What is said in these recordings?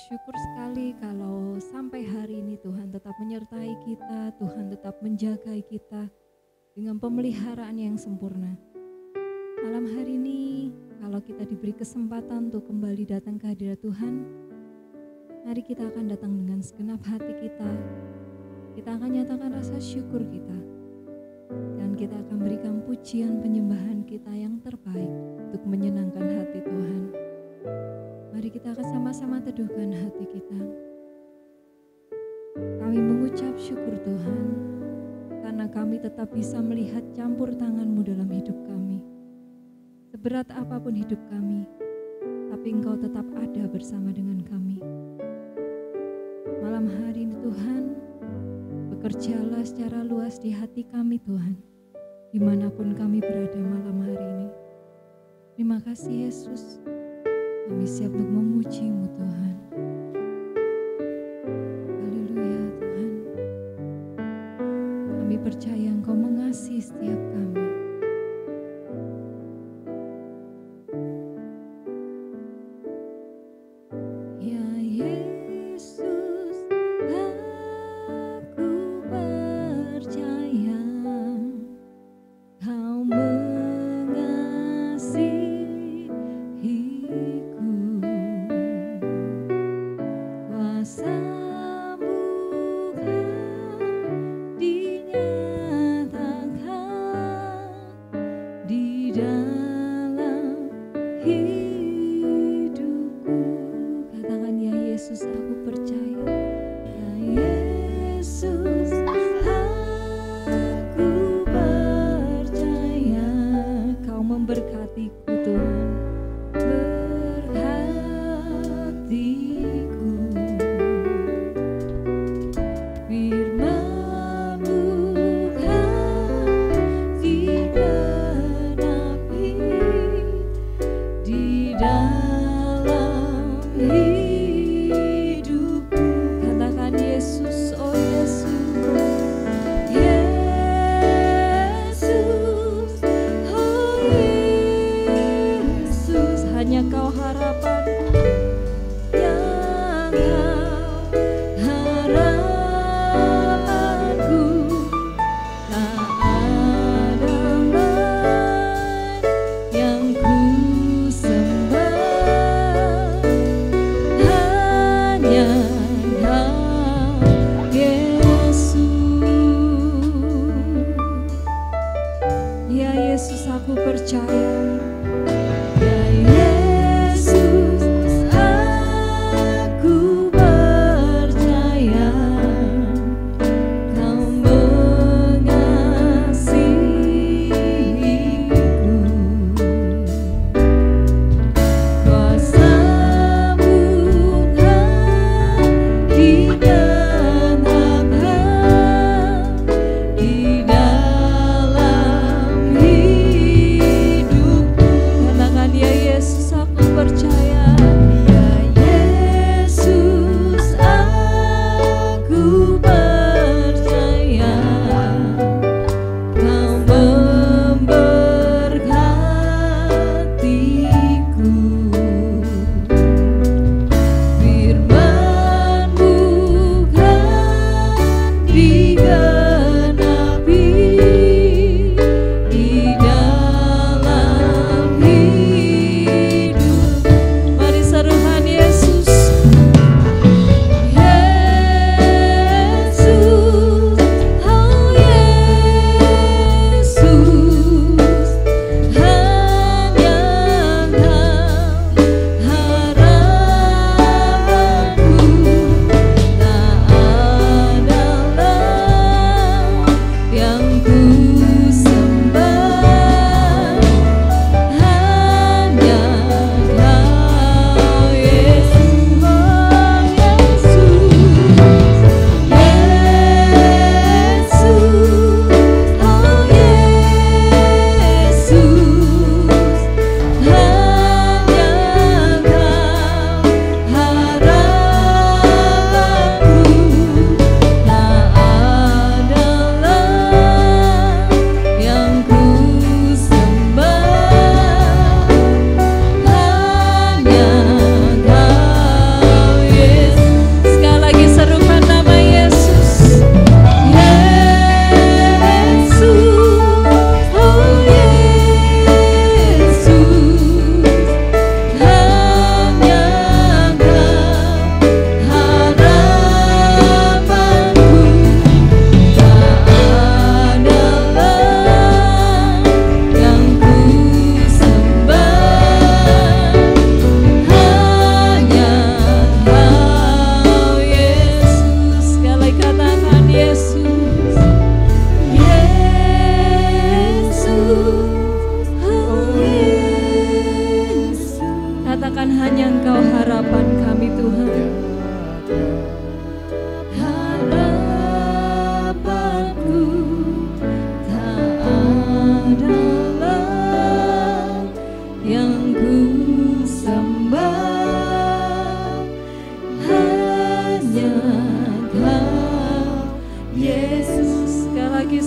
bersyukur sekali kalau sampai hari ini Tuhan tetap menyertai kita, Tuhan tetap menjaga kita dengan pemeliharaan yang sempurna. Malam hari ini, kalau kita diberi kesempatan untuk kembali datang ke hadirat Tuhan, mari kita akan datang dengan segenap hati kita. Kita akan nyatakan rasa syukur kita, dan kita akan berikan pujian penyembahan kita yang terbaik untuk menyenangkan hati Tuhan. Mari kita akan sama-sama teduhkan hati kita. Kami mengucap syukur Tuhan, karena kami tetap bisa melihat campur tangan-Mu dalam hidup kami. Seberat apapun hidup kami, tapi Engkau tetap ada bersama dengan kami. Malam hari ini Tuhan, bekerjalah secara luas di hati kami Tuhan, dimanapun kami berada malam hari ini. Terima kasih Yesus, kami siap untuk memuji-Mu Tuhan. Haleluya Tuhan. Kami percaya Engkau mengasihi setiap kami. Ya Yesus, aku percaya Kau mengasihiku. Kuasa-Mu kan dinyatakan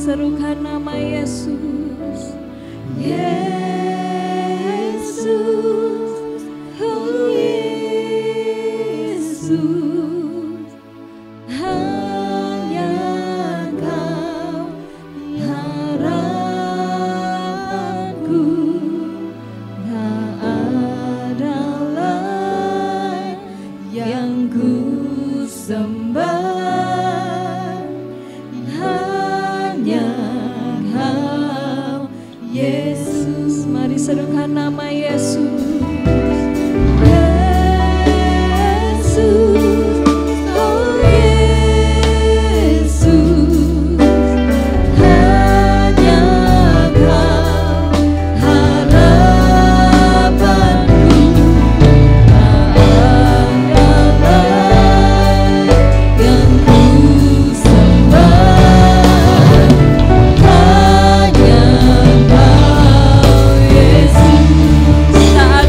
serukan nama Yesus. Yesus, oh Yesus, hanya Kau harapanku, tak ada lain yang ku sembah, hanya Kau Yesus. Mari serukan nama Yesus. Yesus, oh Yesus, hanya Kau harapanku, tak ada lain yang ku sembah, hanya Kau Yesus. Tak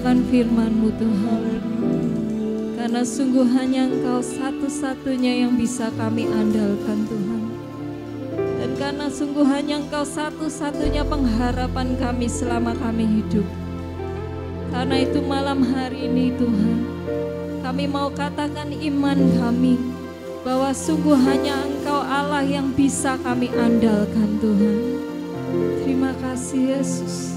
akan firman-Mu Tuhan. Karena sungguh hanya Engkau satu-satunya yang bisa kami andalkan Tuhan. Dan karena sungguh hanya Engkau satu-satunya pengharapan kami selama kami hidup. Karena itu malam hari ini Tuhan, kami mau katakan iman kami bahwa sungguh hanya Engkau Allah yang bisa kami andalkan Tuhan. Terima kasih Yesus.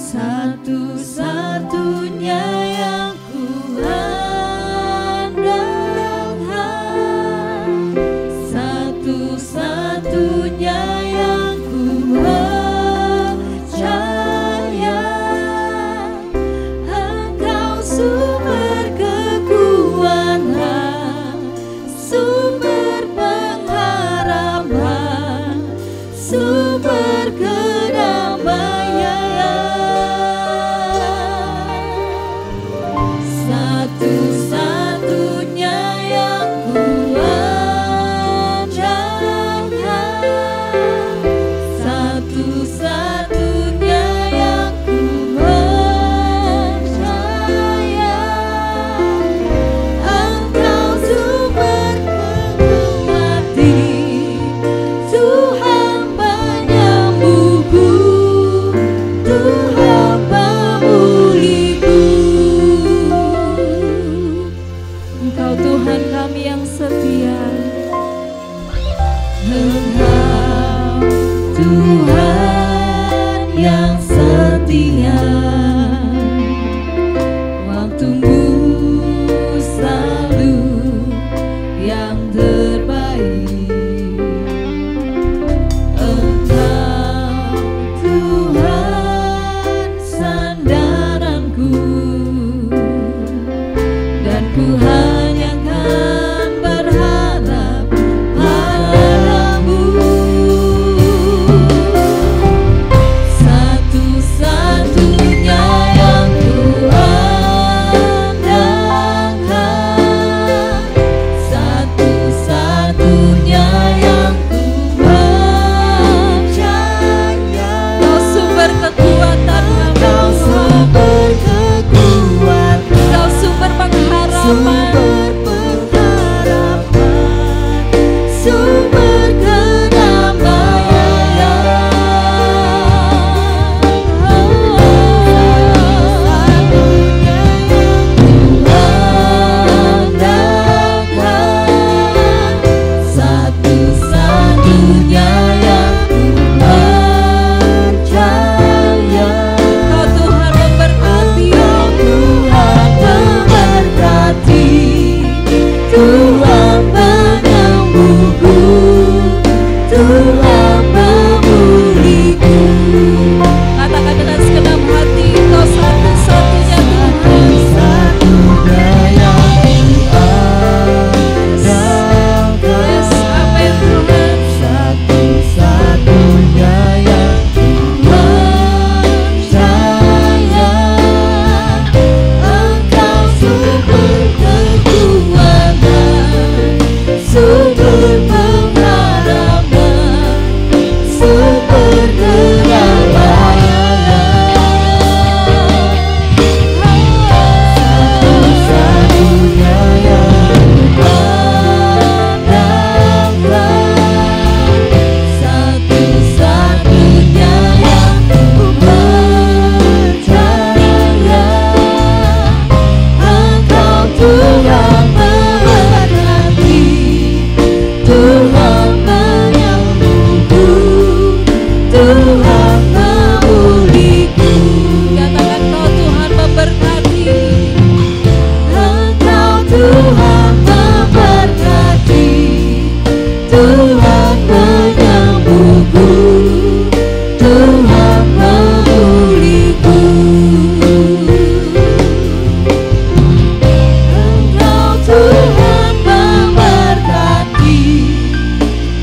Satu-satunya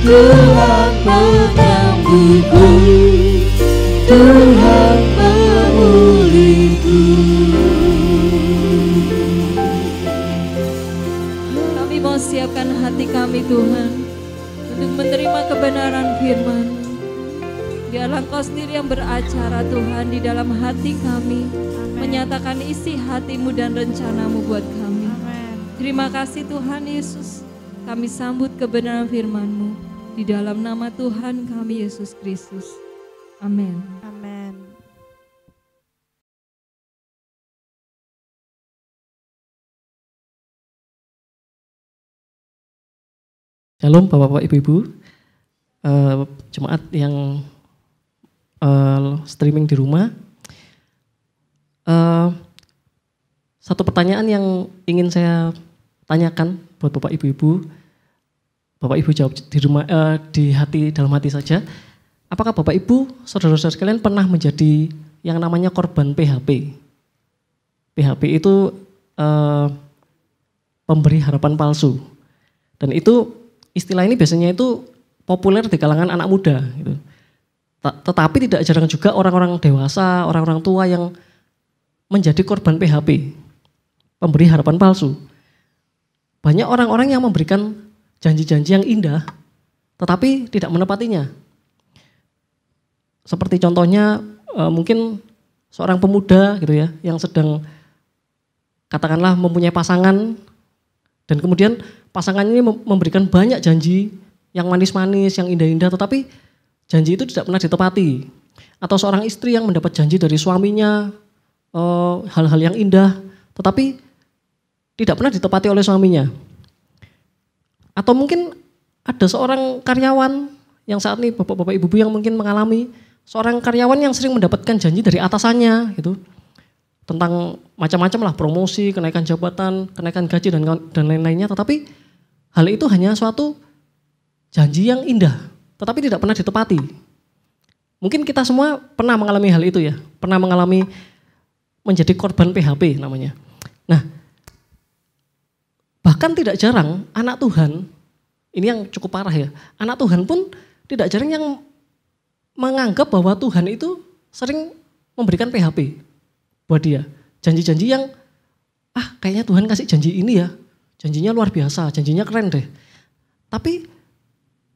Tuhan mengambilku, Tuhan memulihku. Kami mau siapkan hati kami Tuhan untuk menerima kebenaran firman. Biarlah Engkau sendiri yang beracara Tuhan di dalam hati kami, menyatakan isi hati-Mu dan rencana-Mu buat kami. Terima kasih Tuhan Yesus, kami sambut kebenaran firman-Mu di dalam nama Tuhan kami Yesus Kristus. Amin. Amin. Shalom Bapak-Bapak Ibu-Ibu, jemaat yang streaming di rumah. Satu pertanyaan yang ingin saya tanyakan buat Bapak Ibu-Ibu, Bapak Ibu jawab di rumah, di hati, dalam hati saja. Apakah Bapak Ibu, saudara-saudara sekalian pernah menjadi yang namanya korban PHP? PHP itu pemberi harapan palsu, dan itu istilah ini biasanya itu populer di kalangan anak muda gitu. Tetapi tidak jarang juga orang-orang dewasa, orang-orang tua yang menjadi korban PHP, pemberi harapan palsu. Banyak orang-orang yang memberikan janji-janji yang indah, tetapi tidak menepatinya. Seperti contohnya mungkin seorang pemuda gitu ya, yang sedang katakanlah mempunyai pasangan, dan kemudian pasangan ini memberikan banyak janji yang manis-manis, yang indah-indah, tetapi janji itu tidak pernah ditepati. Atau seorang istri yang mendapat janji dari suaminya, hal-hal yang indah, tetapi tidak pernah ditepati oleh suaminya. Atau mungkin ada seorang karyawan yang saat ini bapak-bapak ibu-ibu yang mungkin mengalami, seorang karyawan yang sering mendapatkan janji dari atasannya gitu, tentang macam-macam lah, promosi, kenaikan jabatan, kenaikan gaji dan lain-lainnya, tetapi hal itu hanya suatu janji yang indah, tetapi tidak pernah ditepati. Mungkin kita semua pernah mengalami hal itu ya, pernah mengalami menjadi korban PHP namanya. Nah, bahkan tidak jarang anak Tuhan, ini yang cukup parah ya, anak Tuhan pun tidak jarang yang menganggap bahwa Tuhan itu sering memberikan PHP buat dia. Janji-janji yang, kayaknya Tuhan kasih janji ini ya, janjinya luar biasa, janjinya keren deh. Tapi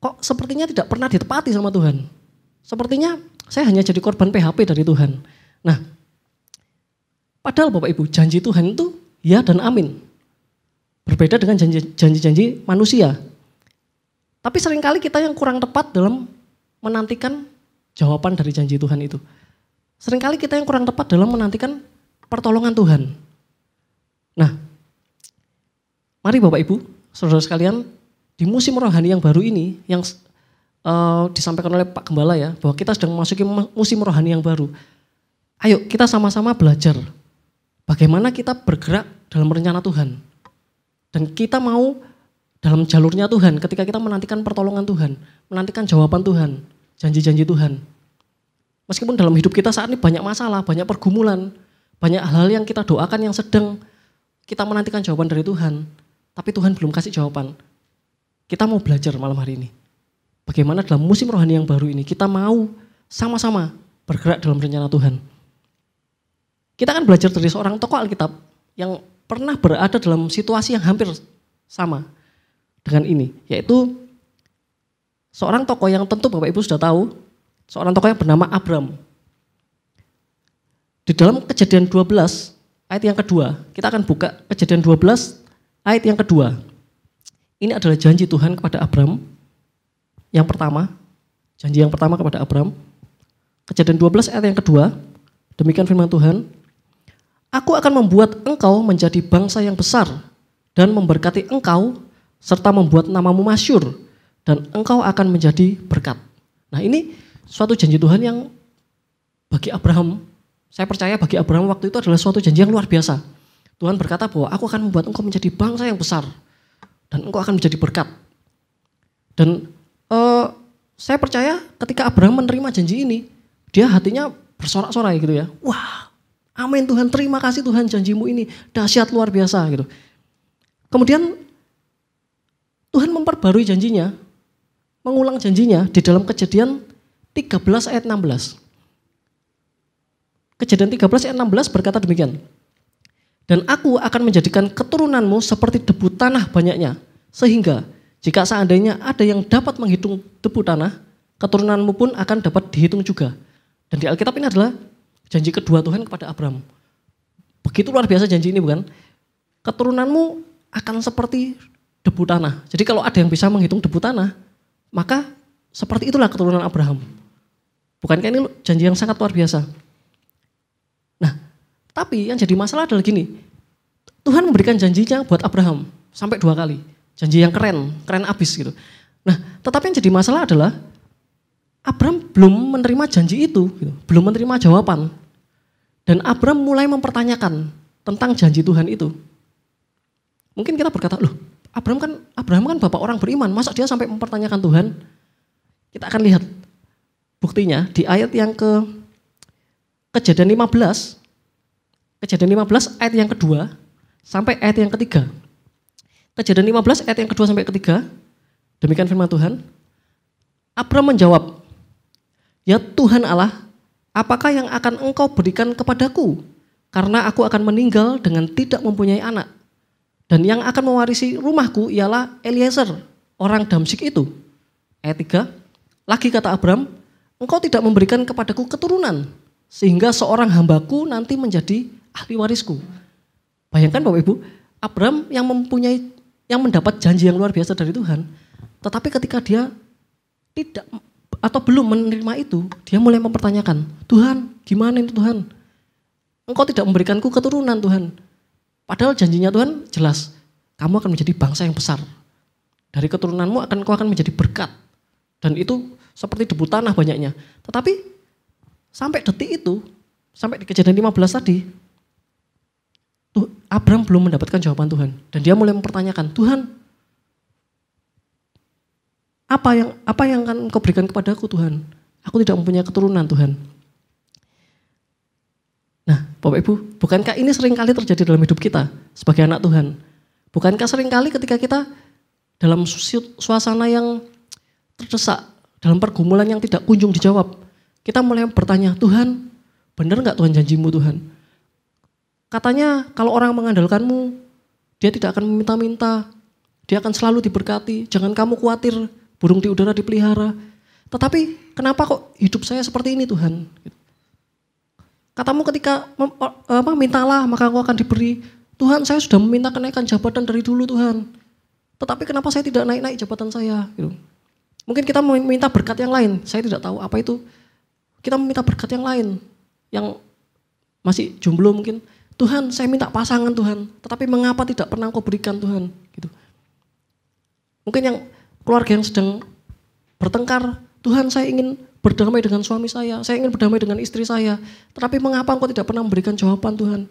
kok sepertinya tidak pernah ditepati sama Tuhan. Sepertinya saya hanya jadi korban PHP dari Tuhan. Nah, padahal Bapak Ibu, janji Tuhan itu ya dan amin. Berbeda dengan janji-janji manusia. Tapi seringkali kita yang kurang tepat dalam menantikan jawaban dari janji Tuhan itu. Seringkali kita yang kurang tepat dalam menantikan pertolongan Tuhan. Nah, mari Bapak Ibu, saudara sekalian, di musim rohani yang baru ini, yang disampaikan oleh Pak Gembala ya, bahwa kita sedang memasuki musim rohani yang baru. Ayo kita sama-sama belajar bagaimana kita bergerak dalam rencana Tuhan. Dan kita mau dalam jalurnya Tuhan ketika kita menantikan pertolongan Tuhan, menantikan jawaban Tuhan, janji-janji Tuhan. Meskipun dalam hidup kita saat ini banyak masalah, banyak pergumulan, banyak hal yang kita doakan yang sedang kita menantikan jawaban dari Tuhan, tapi Tuhan belum kasih jawaban. Kita mau belajar malam hari ini. Bagaimana dalam musim rohani yang baru ini kita mau sama-sama bergerak dalam rencana Tuhan. Kita akan belajar dari seorang tokoh Alkitab yang pernah berada dalam situasi yang hampir sama dengan ini, yaitu seorang tokoh yang tentu Bapak Ibu sudah tahu, seorang tokoh yang bernama Abram. Di dalam Kejadian 12 ayat yang kedua, kita akan buka Kejadian 12 ayat yang kedua. Ini adalah janji Tuhan kepada Abram. Yang pertama, janji yang pertama kepada Abram. Kejadian 12 ayat yang kedua, demikian firman Tuhan. Aku akan membuat engkau menjadi bangsa yang besar dan memberkati engkau serta membuat namamu masyhur dan engkau akan menjadi berkat. Nah, ini suatu janji Tuhan yang bagi Abraham, saya percaya bagi Abraham waktu itu adalah suatu janji yang luar biasa. Tuhan berkata bahwa aku akan membuat engkau menjadi bangsa yang besar dan engkau akan menjadi berkat. Dan saya percaya ketika Abraham menerima janji ini, dia hatinya bersorak-sorai gitu ya. Wah, amin Tuhan, terima kasih Tuhan, janjimu ini dahsyat luar biasa gitu. Kemudian Tuhan memperbarui janjinya. mengulang janjinya di dalam Kejadian 13 ayat 16. Kejadian 13 ayat 16 berkata demikian. Dan aku akan menjadikan keturunanmu seperti debu tanah banyaknya, sehingga jika seandainya ada yang dapat menghitung debu tanah, keturunanmu pun akan dapat dihitung juga. Dan di Alkitab ini adalah janji kedua Tuhan kepada Abraham. Begitu luar biasa janji ini, bukan? Keturunanmu akan seperti debu tanah. Jadi kalau ada yang bisa menghitung debu tanah, maka seperti itulah keturunan Abraham. Bukankah ini janji yang sangat luar biasa? Nah, tapi yang jadi masalah adalah gini, Tuhan memberikan janjinya buat Abraham sampai 2 kali. Janji yang keren abis gitu. Nah, tetapi yang jadi masalah adalah Abraham belum menerima janji itu, gitu. Belum menerima jawaban. Dan Abraham mulai mempertanyakan tentang janji Tuhan itu. Mungkin kita berkata, loh Abraham kan bapak orang beriman, masa dia sampai mempertanyakan Tuhan? Kita akan lihat buktinya di ayat yang Kejadian 15. Kejadian 15 ayat yang kedua sampai ayat yang ketiga. Kejadian 15 ayat yang kedua sampai ketiga. Demikian firman Tuhan. Abraham menjawab, ya Tuhan Allah, apakah yang akan engkau berikan kepadaku? Karena aku akan meninggal dengan tidak mempunyai anak. Dan yang akan mewarisi rumahku ialah Eliezer, orang Damsyik itu. Ayat 3. Lagi kata Abraham, engkau tidak memberikan kepadaku keturunan, sehingga seorang hambaku nanti menjadi ahli warisku. Bayangkan Bapak Ibu, Abraham yang mendapat janji yang luar biasa dari Tuhan, tetapi ketika dia tidak atau belum menerima itu, dia mulai mempertanyakan, Tuhan, gimana itu Tuhan? Engkau tidak memberikanku keturunan Tuhan. Padahal janjinya Tuhan jelas, kamu akan menjadi bangsa yang besar. Dari keturunanmu kau akan menjadi berkat. Dan itu seperti debu tanah banyaknya. Tetapi sampai detik itu, sampai di Kejadian 15 tadi, Abraham belum mendapatkan jawaban Tuhan. Dan dia mulai mempertanyakan, Tuhan, apa yang akan Engkau berikan kepadaku Tuhan? Aku tidak mempunyai keturunan Tuhan. Nah, Bapak Ibu, bukankah ini seringkali terjadi dalam hidup kita sebagai anak Tuhan? Bukankah seringkali ketika kita dalam suasana yang terdesak, dalam pergumulan yang tidak kunjung dijawab, kita mulai bertanya, Tuhan, benar nggak Tuhan janjimu Tuhan? Katanya kalau orang mengandalkanmu, dia tidak akan meminta-minta, dia akan selalu diberkati, jangan kamu khawatir, burung di udara dipelihara. Tetapi kenapa kok hidup saya seperti ini Tuhan? Katamu ketika mintalah maka engkau akan diberi. Tuhan, saya sudah meminta kenaikan jabatan dari dulu Tuhan. Tetapi kenapa saya tidak naik-naik jabatan saya? Gitu. Mungkin kita meminta berkat yang lain, saya tidak tahu apa itu. Kita meminta berkat yang lain, yang masih jomblo mungkin. Tuhan, saya minta pasangan Tuhan, tetapi mengapa tidak pernah Engkau berikan Tuhan? Gitu. Mungkin yang keluarga yang sedang bertengkar, Tuhan saya ingin berdamai dengan suami saya ingin berdamai dengan istri saya, tetapi mengapa Engkau tidak pernah memberikan jawaban Tuhan?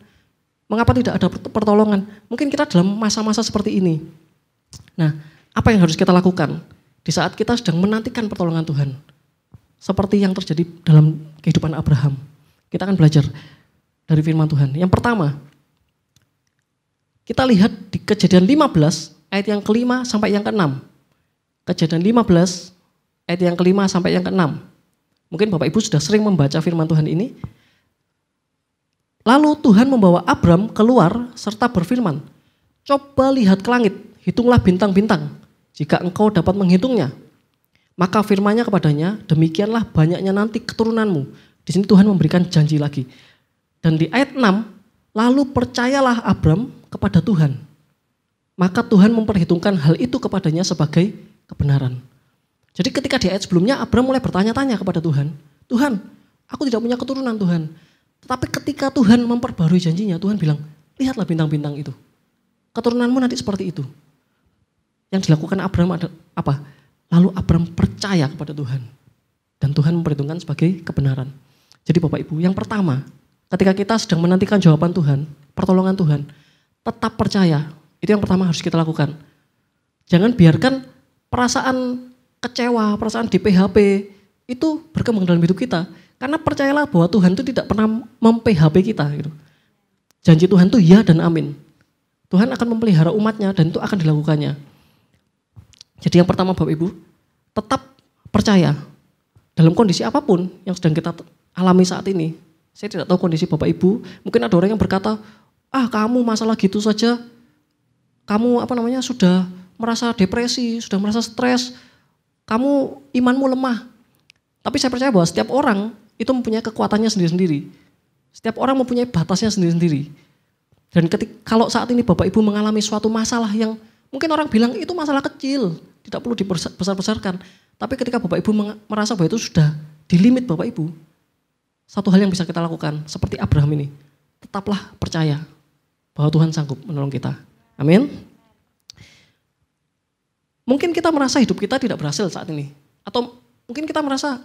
Mengapa tidak ada pertolongan? Mungkin kita dalam masa-masa seperti ini. Nah, apa yang harus kita lakukan di saat kita sedang menantikan pertolongan Tuhan? Seperti yang terjadi dalam kehidupan Abraham. Kita akan belajar dari firman Tuhan. Yang pertama, kita lihat di Kejadian 15 ayat yang ke-5 sampai yang ke-6. Kejadian 15 ayat yang ke-5 sampai yang ke-6. Mungkin Bapak Ibu sudah sering membaca firman Tuhan ini. Lalu Tuhan membawa Abram keluar serta berfirman, coba lihat ke langit, hitunglah bintang-bintang, jika engkau dapat menghitungnya. Maka firman-Nya kepadanya, demikianlah banyaknya nanti keturunanmu. Di sini Tuhan memberikan janji lagi. Dan di ayat 6, lalu percayalah Abram kepada Tuhan. Maka Tuhan memperhitungkan hal itu kepadanya sebagai kebenaran. Jadi ketika di ayat sebelumnya Abraham mulai bertanya-tanya kepada Tuhan, Tuhan, aku tidak punya keturunan Tuhan. Tetapi ketika Tuhan memperbarui janjinya, Tuhan bilang, lihatlah bintang-bintang itu. Keturunanmu nanti seperti itu. Yang dilakukan Abraham ada apa? Lalu Abraham percaya kepada Tuhan. Dan Tuhan memperhitungkan sebagai kebenaran. Jadi Bapak Ibu, yang pertama, ketika kita sedang menantikan jawaban Tuhan, pertolongan Tuhan, tetap percaya. Itu yang pertama harus kita lakukan. Jangan biarkan perasaan kecewa, perasaan di PHP itu berkembang dalam hidup kita. Karena percayalah bahwa Tuhan itu tidak pernah mem-PHP kita. Gitu. Janji Tuhan itu ya dan amin. Tuhan akan memelihara umatnya dan itu akan dilakukannya. Jadi yang pertama Bapak Ibu, tetap percaya dalam kondisi apapun yang sedang kita alami saat ini. Saya tidak tahu kondisi Bapak Ibu, mungkin ada orang yang berkata, kamu masalah gitu saja, kamu sudah merasa depresi, sudah merasa stres, kamu imanmu lemah. Tapi saya percaya bahwa setiap orang itu mempunyai kekuatannya sendiri-sendiri. Setiap orang mempunyai batasnya sendiri-sendiri. Dan kalau saat ini Bapak Ibu mengalami suatu masalah yang mungkin orang bilang itu masalah kecil, tidak perlu dibesar-besarkan. Tapi ketika Bapak Ibu merasa bahwa itu sudah di limit Bapak Ibu, satu hal yang bisa kita lakukan seperti Abraham ini, tetaplah percaya bahwa Tuhan sanggup menolong kita. Amin. Mungkin kita merasa hidup kita tidak berhasil saat ini. Atau mungkin kita merasa,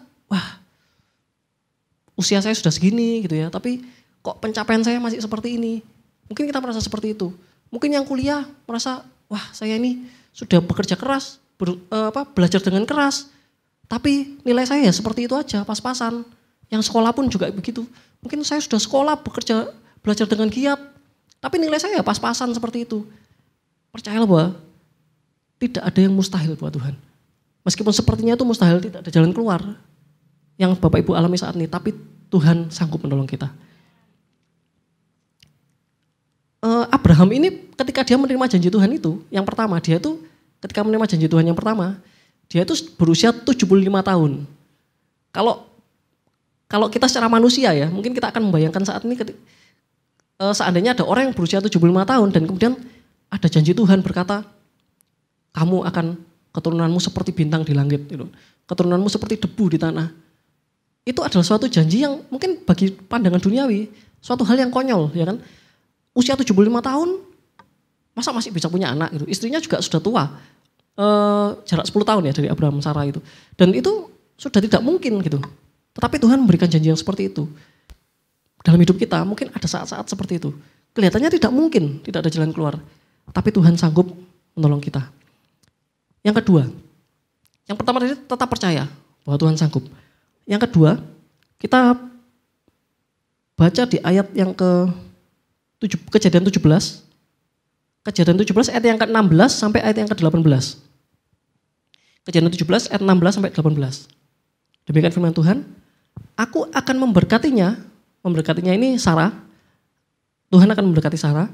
usia saya sudah segini gitu ya, tapi kok pencapaian saya masih seperti ini. Mungkin kita merasa seperti itu. Mungkin yang kuliah merasa, saya ini sudah bekerja keras, belajar dengan keras, tapi nilai saya ya seperti itu aja, pas-pasan. Yang sekolah pun juga begitu. Mungkin saya sudah sekolah, belajar dengan giat, tapi nilai saya ya pas-pasan seperti itu. Percayalah bahwa tidak ada yang mustahil buat Tuhan. Meskipun sepertinya itu mustahil, tidak ada jalan keluar yang Bapak Ibu alami saat ini, tapi Tuhan sanggup menolong kita. Abraham ini ketika dia menerima janji Tuhan itu, yang pertama dia itu ketika menerima janji Tuhan yang pertama, dia itu berusia 75 tahun. Kalau kita secara manusia ya, mungkin kita akan membayangkan saat ini seandainya ada orang yang berusia 75 tahun dan kemudian ada janji Tuhan berkata, kamu akan keturunanmu seperti bintang di langit, gitu. Keturunanmu seperti debu di tanah. Itu adalah suatu janji yang mungkin bagi pandangan duniawi, suatu hal yang konyol, ya kan? Usia 75 tahun, masa masih bisa punya anak gitu. Istrinya juga sudah tua, jarak 10 tahun ya dari Abraham Sarah itu. Dan itu sudah tidak mungkin gitu. Tetapi Tuhan memberikan janji yang seperti itu. Dalam hidup kita mungkin ada saat-saat seperti itu. Kelihatannya tidak mungkin, tidak ada jalan keluar. Tapi Tuhan sanggup menolong kita. Yang kedua, yang pertama tadi tetap percaya bahwa Tuhan sanggup. Yang kedua, kita baca di ayat yang Kejadian 17. Kejadian 17 ayat yang ke-16 sampai ayat yang ke-18. Kejadian 17 ayat 16 sampai 18. Demikian firman Tuhan, aku akan memberkatinya ini Sarah, Tuhan akan memberkati Sarah,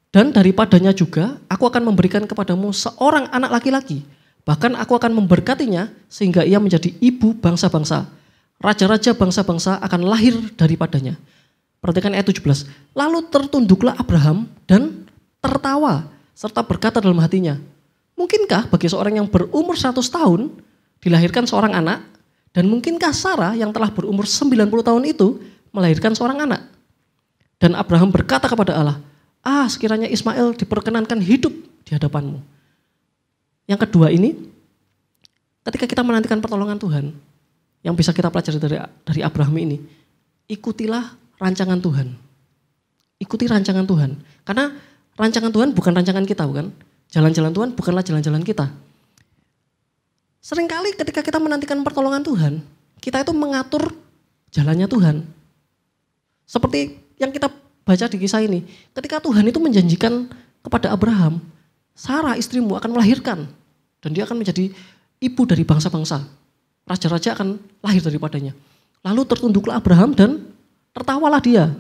dan daripadanya juga aku akan memberikan kepadamu seorang anak laki-laki, bahkan aku akan memberkatinya sehingga ia menjadi ibu bangsa-bangsa, raja-raja bangsa-bangsa akan lahir daripadanya. Perhatikan ayat 17, lalu tertunduklah Abraham dan tertawa serta berkata dalam hatinya, mungkinkah bagi seorang yang berumur 100 tahun dilahirkan seorang anak, dan mungkinkah Sarah yang telah berumur 90 tahun itu melahirkan seorang anak? Dan Abraham berkata kepada Allah, sekiranya Ismail diperkenankan hidup di hadapanmu. Yang kedua ini, ketika kita menantikan pertolongan Tuhan, yang bisa kita pelajari dari Abraham ini, ikutilah rancangan Tuhan. Ikuti rancangan Tuhan. Karena rancangan Tuhan bukan rancangan kita, bukan? Jalan-jalan Tuhan bukanlah jalan-jalan kita. Seringkali ketika kita menantikan pertolongan Tuhan, kita itu mengatur jalannya Tuhan. Seperti yang kita baca di kisah ini, ketika Tuhan itu menjanjikan kepada Abraham, Sarah istrimu akan melahirkan, dan dia akan menjadi ibu dari bangsa-bangsa. Raja-raja akan lahir daripadanya. Lalu tertunduklah Abraham dan tertawalah dia.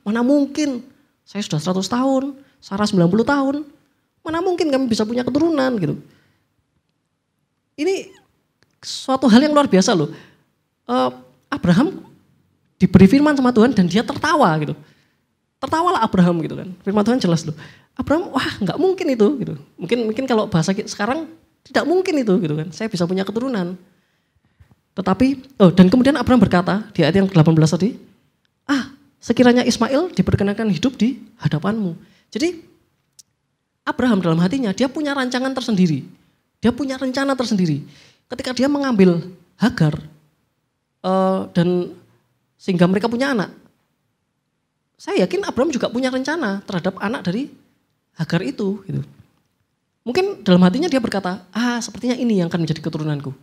Mana mungkin, saya sudah 100 tahun, Sarah 90 tahun, mana mungkin kami bisa punya keturunan gitu. Ini suatu hal yang luar biasa loh. Abraham diberi firman sama Tuhan dan dia tertawa gitu. Tertawalah Abraham gitu kan. Firman Tuhan jelas loh. Abraham, nggak mungkin itu gitu. Mungkin kalau bahasa sekarang tidak mungkin itu gitu kan. Saya bisa punya keturunan. Tetapi, dan kemudian Abraham berkata di ayat yang 18 tadi, sekiranya Ismail diperkenankan hidup di hadapanmu. Jadi Abraham dalam hatinya dia punya rancangan tersendiri. Dia punya rencana tersendiri. Ketika dia mengambil Hagar dan sehingga mereka punya anak. Saya yakin Abraham juga punya rencana terhadap anak dari Hagar itu. Gitu. Mungkin dalam hatinya dia berkata, sepertinya ini yang akan menjadi keturunanku.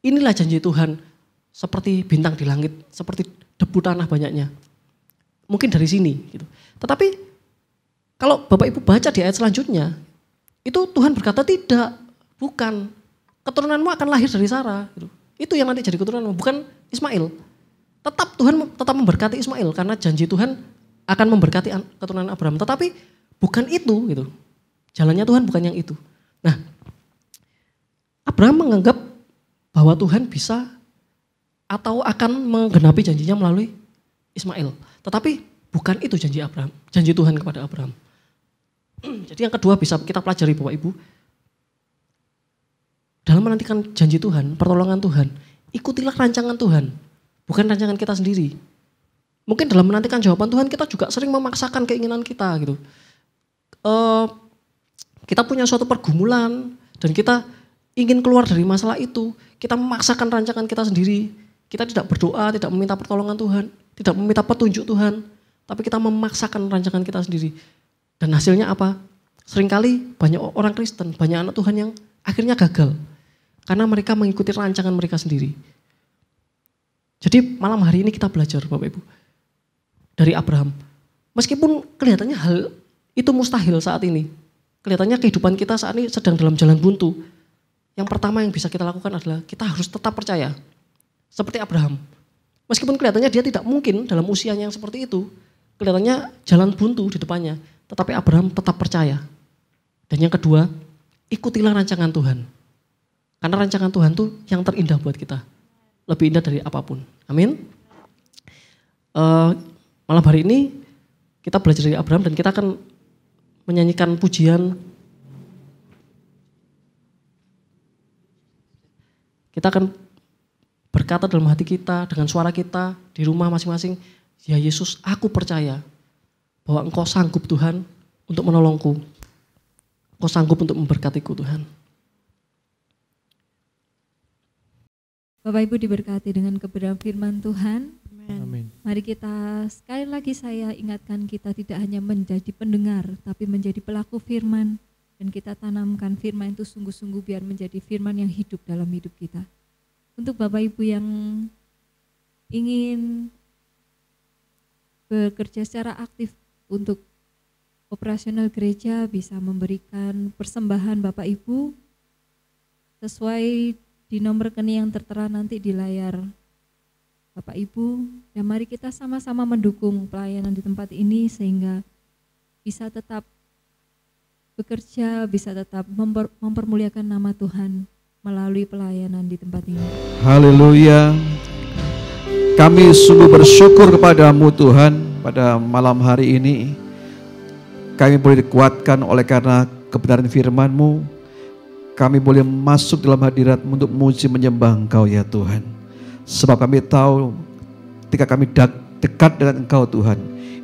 Inilah janji Tuhan, seperti bintang di langit, seperti debu tanah banyaknya. Mungkin dari sini. Gitu. Tetapi kalau Bapak Ibu baca di ayat selanjutnya, itu Tuhan berkata tidak, bukan. keturunanmu akan lahir dari Sarah. Gitu. Itu yang nanti jadi keturunanmu, bukan Ismail. Tuhan tetap memberkati Ismail karena janji Tuhan akan memberkati keturunan Abraham. Tetapi bukan itu gitu. Jalannya Tuhan bukan yang itu. Nah, Abraham menganggap bahwa Tuhan bisa atau akan menggenapi janjinya melalui Ismail. Tetapi bukan itu janji Abraham, janji Tuhan kepada Abraham. Jadi yang kedua bisa kita pelajari Bapak Ibu. Dalam menantikan janji Tuhan, pertolongan Tuhan, ikutilah rancangan Tuhan, bukan rancangan kita sendiri. Mungkin dalam menantikan jawaban Tuhan kita juga sering memaksakan keinginan kita gitu. Kita punya suatu pergumulan dan kita ingin keluar dari masalah itu. Kita memaksakan rancangan kita sendiri. Kita tidak berdoa, tidak meminta pertolongan Tuhan, tidak meminta petunjuk Tuhan. Tapi kita memaksakan rancangan kita sendiri. Dan hasilnya apa? Seringkali banyak orang Kristen, banyak anak Tuhan yang akhirnya gagal. Karena mereka mengikuti rancangan mereka sendiri. Jadi malam hari ini kita belajar Bapak Ibu. Dari Abraham. Meskipun kelihatannya hal itu mustahil saat ini. Kelihatannya kehidupan kita saat ini sedang dalam jalan buntu. Yang pertama yang bisa kita lakukan adalah kita harus tetap percaya. Seperti Abraham. Meskipun kelihatannya dia tidak mungkin dalam usianya yang seperti itu. Kelihatannya jalan buntu di depannya. Tetapi Abraham tetap percaya. Dan yang kedua, ikutilah rancangan Tuhan. Karena rancangan Tuhan itu yang terindah buat kita. Lebih indah dari apapun. Amin. Malam hari ini kita belajar dari Abraham dan kita akan menyanyikan pujian. Kita akan berkata dalam hati kita, dengan suara kita, di rumah masing-masing. Ya Yesus, aku percaya bahwa Engkau sanggup Tuhan untuk menolongku. Engkau sanggup untuk memberkatiku Tuhan. Bapak Ibu diberkati dengan kebenaran firman Tuhan. Amin. Mari kita sekali lagi saya ingatkan kita tidak hanya menjadi pendengar tapi menjadi pelaku firman. Dan kita tanamkan firman itu sungguh-sungguh biar menjadi firman yang hidup dalam hidup kita. Untuk Bapak Ibu yang ingin bekerja secara aktif untuk operasional gereja bisa memberikan persembahan Bapak Ibu sesuai di nomor rekening yang tertera nanti di layar Bapak Ibu. Dan mari kita sama-sama mendukung pelayanan di tempat ini sehingga bisa tetap bekerja, bisa tetap mempermuliakan nama Tuhan melalui pelayanan di tempat ini. Haleluya. Kami sungguh bersyukur kepadamu Tuhan pada malam hari ini. Kami boleh dikuatkan oleh karena kebenaran firman-Mu. Kami boleh masuk dalam hadirat-Mu untuk memuji menyembah Engkau ya Tuhan. Sebab kami tahu ketika kami dekat dengan Engkau Tuhan,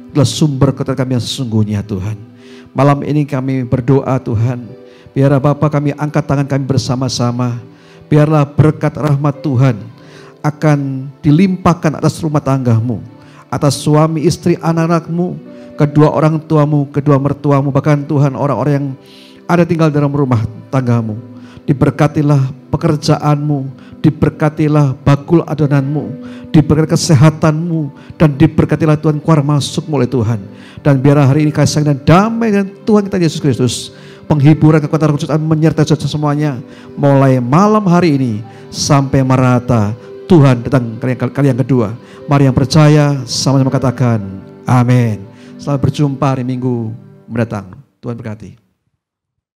itulah sumber kekuatan kami yang sesungguhnya Tuhan. Malam ini kami berdoa Tuhan, biarlah Bapa kami angkat tangan kami bersama-sama. Biarlah berkat rahmat Tuhan akan dilimpahkan atas rumah tanggamu, atas suami, istri, anak-anakmu, kedua orang tuamu, kedua mertuamu, bahkan Tuhan orang-orang yang ada tinggal dalam rumah tanggamu. Diberkatilah pekerjaanmu, diberkatilah bakul adonanmu, diberkati kesehatanmu, dan diberkatilah Tuhan keluar masuk oleh Tuhan. Dan biarlah hari ini kasih sayang dan damai dengan Tuhan kita Yesus Kristus, penghiburan kekuatan Roh Kudus menyertai semuanya, mulai malam hari ini sampai merata. Tuhan datang kali yang kedua. Mari yang percaya sama-sama katakan amin. Selamat berjumpa hari Minggu mendatang. Tuhan berkati.